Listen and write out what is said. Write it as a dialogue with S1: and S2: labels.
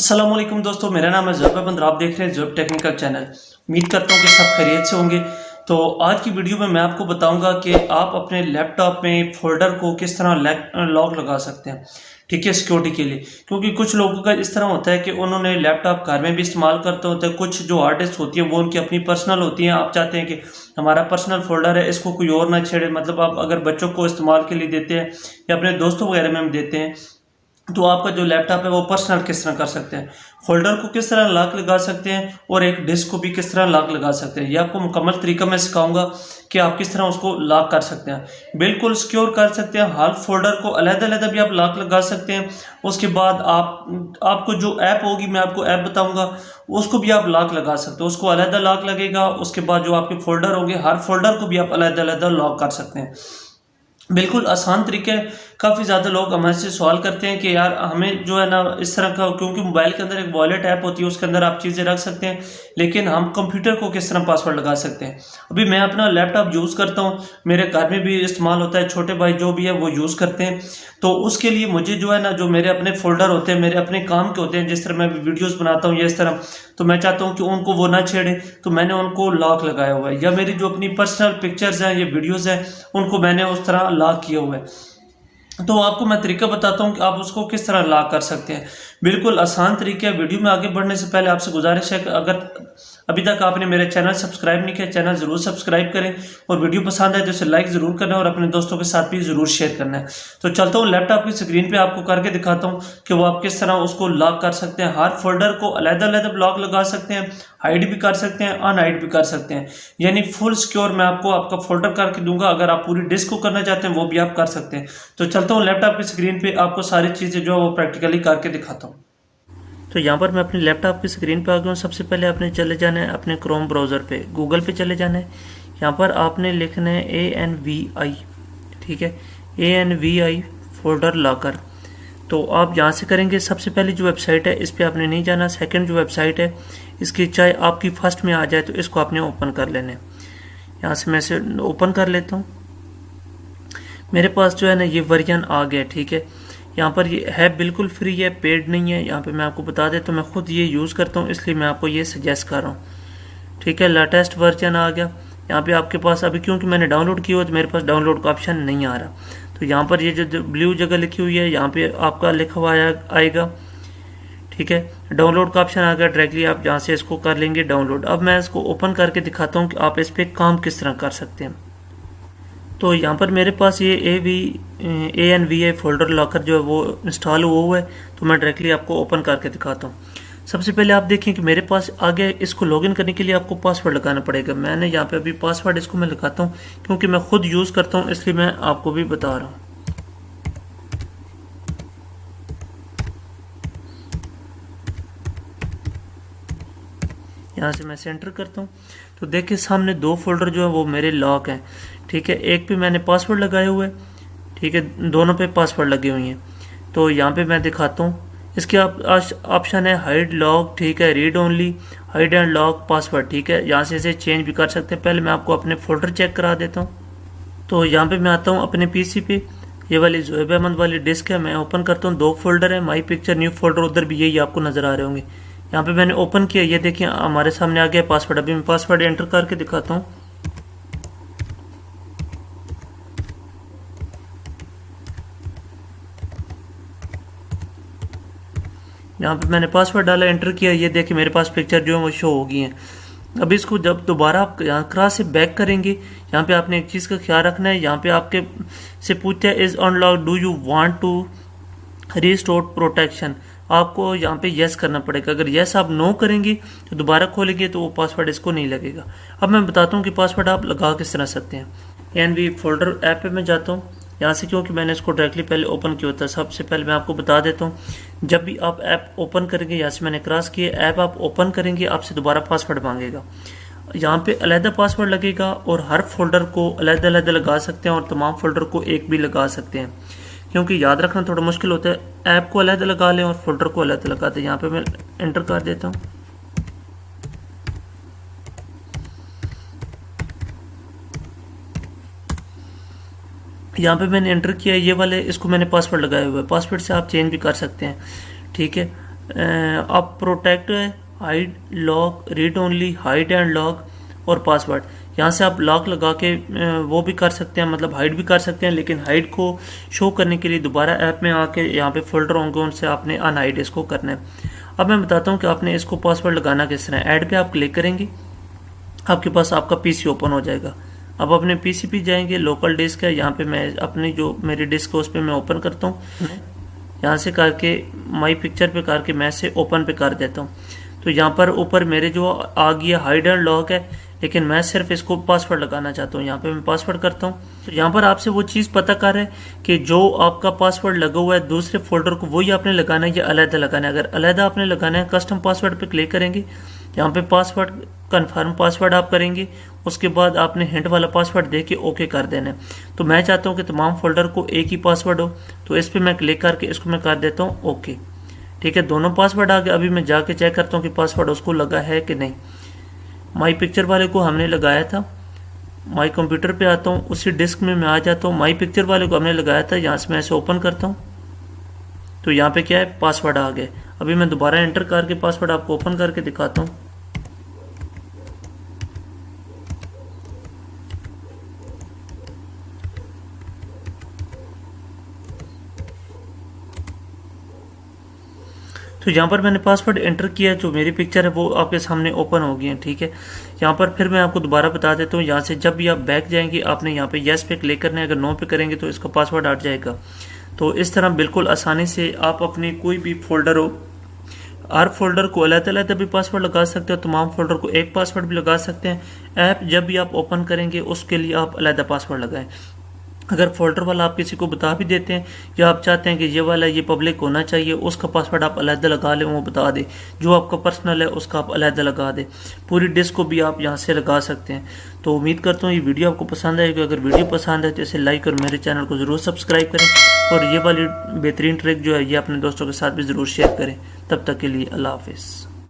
S1: अस्सलाम वालेकुम दोस्तों, मेरा नाम है ज़ुहैब और आप देख रहे हैं ज़ुहैब टेक्निकल चैनल। उम्मीद करता हूँ कि सब खैरियत से होंगे। तो आज की वीडियो में मैं आपको बताऊंगा कि आप अपने लैपटॉप में फ़ोल्डर को किस तरह लॉक लगा सकते हैं, ठीक है, सिक्योरिटी के लिए। क्योंकि कुछ लोगों का इस तरह होता है कि उन्होंने लैपटॉप घर में भी इस्तेमाल करते होते हैं। कुछ जो हार्ड डिस्क होती है वो उनकी अपनी पर्सनल होती हैं। आप चाहते हैं कि हमारा पर्सनल फ़ोल्डर है, इसको कोई और ना छेड़े। मतलब आप अगर बच्चों को इस्तेमाल के लिए देते हैं या अपने दोस्तों वगैरह में देते हैं, तो आपका जो लैपटॉप है वो पर्सनल किस तरह कर सकते हैं, फोल्डर को किस तरह लॉक लगा सकते हैं और एक डिस्क को भी किस तरह लॉक लगा सकते हैं। ये आपको मुकम्मल तरीका मैं सिखाऊंगा कि आप किस तरह उसको लॉक कर सकते हैं, बिल्कुल सिक्योर कर सकते हैं। हर फोल्डर को अलग-अलग भी आप लॉक लगा सकते हैं। उसके बाद आपको जो ऐप होगी, मैं आपको ऐप बताऊंगा, उसको भी आप लॉक लगा सकते हो। उसको अलग-अलग लॉक लगेगा। उसके बाद जो आपके फोल्डर होंगे, हर फोल्डर को भी आप अलग-अलग लॉक कर सकते हैं। बिल्कुल आसान तरीके। काफ़ी ज़्यादा लोग हमसे से सवाल करते हैं कि यार हमें जो है ना इस तरह का, क्योंकि मोबाइल के अंदर एक वॉलेट ऐप होती है, उसके अंदर आप चीज़ें रख सकते हैं, लेकिन हम कंप्यूटर को किस तरह पासवर्ड लगा सकते हैं। अभी मैं अपना लैपटॉप यूज़ करता हूँ, मेरे घर में भी इस्तेमाल होता है, छोटे भाई जो भी है वो यूज़ करते हैं। तो उसके लिए मुझे जो है ना, जो मेरे अपने फोल्डर होते हैं, मेरे अपने काम के होते हैं, जिस तरह मैं वीडियोज़ बनाता हूँ या इस तरह, तो मैं चाहता हूँ कि उनको वो ना छेड़े, तो मैंने उनको लॉक लगाया हुआ है। या मेरी जो अपनी पर्सनल पिक्चर्स हैं, ये वीडियोज़ हैं, उनको मैंने उस तरह लॉक किया हुआ है। तो आपको मैं तरीका बताता हूँ कि आप उसको किस तरह लॉक कर सकते हैं। बिल्कुल आसान तरीके है। वीडियो में आगे बढ़ने से पहले आपसे गुजारिश है कि अगर अभी तक आपने मेरे चैनल सब्सक्राइब नहीं किया, चैनल ज़रूर सब्सक्राइब करें, और वीडियो पसंद आए तो इसे लाइक ज़रूर करना और अपने दोस्तों के साथ भी ज़रूर शेयर करना है। तो चलता हूँ लैपटॉप की स्क्रीन पे आपको करके दिखाता हूँ कि वो आप किस तरह उसको लॉक कर सकते हैं। हर फोल्डर को अलग-अलग लॉक लगा सकते हैं, हाइड भी कर सकते हैं, अनहाइड भी कर सकते हैं, यानी फुल सिक्योर मैं आपको आपका फोल्डर करके दूंगा। अगर आप पूरी डिस्क को करना चाहते हैं वो भी आप कर सकते हैं। तो चलता हूँ लैपटॉप की स्क्रीन पे आपको सारी चीज़ें जो है वो प्रैक्टिकली करके दिखाता हूँ। तो यहाँ पर मैं अपने लैपटॉप की स्क्रीन पे आ गया हूँ। सबसे पहले आपने चले जाना है अपने क्रोम ब्राउज़र पे, गूगल पे चले जाना है। यहाँ पर आपने लिखना है ANVI, ठीक है, ANVI फोल्डर लॉकर। तो आप यहाँ से करेंगे। सबसे पहले जो वेबसाइट है इस पर आपने नहीं जाना। सेकंड जो वेबसाइट है इसकी चाहे आपकी फर्स्ट में आ जाए तो इसको आपने ओपन कर लेना है। यहाँ से मैं इसे ओपन कर लेता हूँ। मेरे पास जो है ना ये वर्जन आ गया, ठीक है। यहाँ पर ये है बिल्कुल फ्री है, पेड नहीं है। यहाँ पे मैं आपको बता देता हूँ, मैं खुद ये यूज़ करता हूँ इसलिए मैं आपको ये सजेस्ट कर रहा हूँ, ठीक है। लेटेस्ट वर्जन आ गया। यहाँ पे आपके पास अभी क्योंकि मैंने डाउनलोड किया हुआ तो मेरे पास डाउनलोड का ऑप्शन नहीं आ रहा। तो यहाँ पर ये जो ब्लू जगह लिखी हुई है यहाँ पे आपका लिखा हुआ आएगा, ठीक है। डाउनलोड का ऑप्शन आ गया, डायरेक्टली आप यहाँ से इसको कर लेंगे डाउनलोड। अब मैं इसको ओपन करके दिखाता हूँ कि आप इस पर काम किस तरह कर सकते हैं। तो यहाँ पर मेरे पास ये ANVI फोल्डर लॉकर जो है वो इंस्टॉल हुआ है। तो मैं डायरेक्टली आपको ओपन करके दिखाता हूँ। सबसे पहले आप देखें कि मेरे पास आगे इसको लॉगिन करने के लिए आपको पासवर्ड लगाना पड़ेगा। मैंने यहाँ पे अभी पासवर्ड इसको मैं लगाता हूँ क्योंकि मैं खुद यूज़ करता हूँ, इसलिए मैं आपको भी बता रहा हूँ। यहाँ से मैं सेंटर करता हूँ तो देखिए सामने दो फोल्डर जो है वो मेरे लॉक हैं, ठीक है। एक पे मैंने पासवर्ड लगाए हुए, ठीक है, दोनों पे पासवर्ड लगे हुए हैं। तो यहाँ पे मैं दिखाता हूँ। इसके ऑप्शन है हाइड लॉक, ठीक है, read only, hide and lock password, ठीक है। यहाँ से इसे चेंज भी कर सकते हैं। पहले मैं आपको अपने फोल्डर चेक करा देता हूँ। तो यहाँ पे मैं आता हूँ अपने PC पे, ये वाली ज़ुहैब अहमद वाली डिस्क है, मैं ओपन करता हूँ। दो फोल्डर है, माई पिक्चर न्यू फोल्डर, उधर भी यही आपको नज़र आ रहे होंगे। यहाँ पे मैंने ओपन किया, ये देखिए हमारे सामने आ गया पासवर्ड। अभी मैं पासवर्ड एंटर करके दिखाता हूँ। यहाँ पे मैंने पासवर्ड डाला, एंटर किया, ये देखिए मेरे पास पिक्चर जो है वो शो हो गई है। अब इसको जब दोबारा आप यहाँ क्रॉस से बैक करेंगे, यहाँ पे आपने एक चीज़ का ख्याल रखना है। यहाँ पे आपके से पूछते हैं is unlock, do you want to restore protection, आपको यहाँ पे यस करना पड़ेगा। अगर यस आप नो करेंगे तो दोबारा खोलेंगे तो वो पासवर्ड इसको नहीं लगेगा। अब मैं बताता हूँ कि पासवर्ड आप लगा किस तरह सकते हैं। ANVI फोल्डर ऐप पे मैं जाता हूँ यहाँ से, क्योंकि मैंने इसको डायरेक्टली पहले ओपन किया होता है। सबसे पहले मैं आपको बता देता हूँ, जब भी आप ऐप ओपन करेंगे, यहाँ से मैंने क्रॉस किया, ऐप आप ओपन करेंगे आपसे दोबारा पासवर्ड मांगेगा। यहाँ पे अलग पासवर्ड लगेगा और हर फोल्डर को अलग अलग लगा सकते हैं और तमाम फोल्डर को एक भी लगा सकते हैं, क्योंकि याद रखना थोड़ा मुश्किल होता है। ऐप को अलग लगा लें और फोल्डर को अलग लगा दें। यहाँ पे मैं एंटर कर देता हूँ। यहाँ पे मैंने एंटर किया, ये वाले इसको मैंने पासवर्ड लगाया हुआ है। पासवर्ड से आप चेंज भी कर सकते हैं, ठीक है। अब प्रोटेक्ट है, hide lock, read only, hide and lock और पासवर्ड। यहाँ से आप लॉक लगा के वो भी कर सकते हैं, मतलब हाइड भी कर सकते हैं, लेकिन हाइड को शो करने के लिए दोबारा ऐप में आके यहाँ पे फोल्डर होंगे उनसे आपने अनहाइड इसको करना है। अब मैं बताता हूँ कि आपने इसको पासवर्ड लगाना किस तरह। ऐड पे आप क्लिक करेंगे, आपके पास आपका पीसी ओपन हो जाएगा। अब अपने पीसी पे जाएंगे, लोकल डिस्क है, यहाँ पे मैं अपनी जो मेरी डिस्क है उस पर मैं ओपन करता हूँ। यहाँ से करके माई पिक्चर पे करके मैं से ओपन पे कर देता हूँ। तो यहाँ पर ऊपर मेरे जो आ गया हाइड एंड लॉक है, लेकिन मैं सिर्फ इसको पासवर्ड लगाना चाहता हूँ। यहाँ पे मैं पासवर्ड करता हूँ। तो यहाँ पर आपसे वो चीज़ पता कर रहा है कि जो आपका पासवर्ड लगा हुआ है दूसरे फोल्डर को वही आपने लगाना है या अलग लगाना है। अगर अलग आपने लगाना है कस्टम पासवर्ड पे क्लिक करेंगे, यहाँ पे पासवर्ड कन्फर्म पासवर्ड आप करेंगे, उसके बाद आपने हिंट वाला पासवर्ड दे के ओके कर देना है। तो मैं चाहता हूँ कि तमाम फोल्डर को एक ही पासवर्ड हो, तो इस पर मैं क्लिक करके इसको मैं कर देता हूँ ओके। ठीक है, दोनों पासवर्ड आ गए। अभी मैं जाके चेक करता हूँ कि पासवर्ड उसको लगा है कि नहीं। माई पिक्चर वाले को हमने लगाया था, माई कंप्यूटर पे आता हूँ, उसी डिस्क में मैं आ जाता हूँ। माई पिक्चर वाले को हमने लगाया था, यहाँ से मैं ऐसे ओपन करता हूँ तो यहाँ पे क्या है, पासवर्ड आ गए। अभी मैं दोबारा एंटर करके पासवर्ड आपको ओपन करके दिखाता हूँ। तो यहाँ पर मैंने पासवर्ड एंटर किया, जो मेरी पिक्चर है वो आपके सामने ओपन हो गई है। ठीक है, यहाँ पर फिर मैं आपको दोबारा बता देता हूँ। यहाँ से जब भी आप बैक जाएंगे आपने यहाँ पे यस पे क्लिक करना है, अगर नो पे करेंगे तो इसका पासवर्ड हट जाएगा। तो इस तरह बिल्कुल आसानी से आप अपनी कोई भी फोल्डर हो, हर फोल्डर को अलग-अलग भी पासवर्ड लगा सकते हो, तमाम फोल्डर को एक पासवर्ड भी लगा सकते हैं। ऐप जब भी आप ओपन करेंगे उसके लिए आप अलग पासवर्ड लगाएं। अगर फोल्डर वाला आप किसी को बता भी देते हैं या आप चाहते हैं कि ये वाला ये पब्लिक होना चाहिए, उसका पासवर्ड आप अलग लगा लें, वो बता दें। जो आपका पर्सनल है उसका आप अलग लगा दें। पूरी डिस्क को भी आप यहाँ से लगा सकते हैं। तो उम्मीद करता हूँ ये वीडियो आपको पसंद आएगी। अगर वीडियो पसंद है तो इसे लाइक और मेरे चैनल को ज़रूर सब्सक्राइब करें, और ये वाली बेहतरीन ट्रिक जो है ये अपने दोस्तों के साथ भी ज़रूर शेयर करें। तब तक के लिए अल्लाह हाफिज़।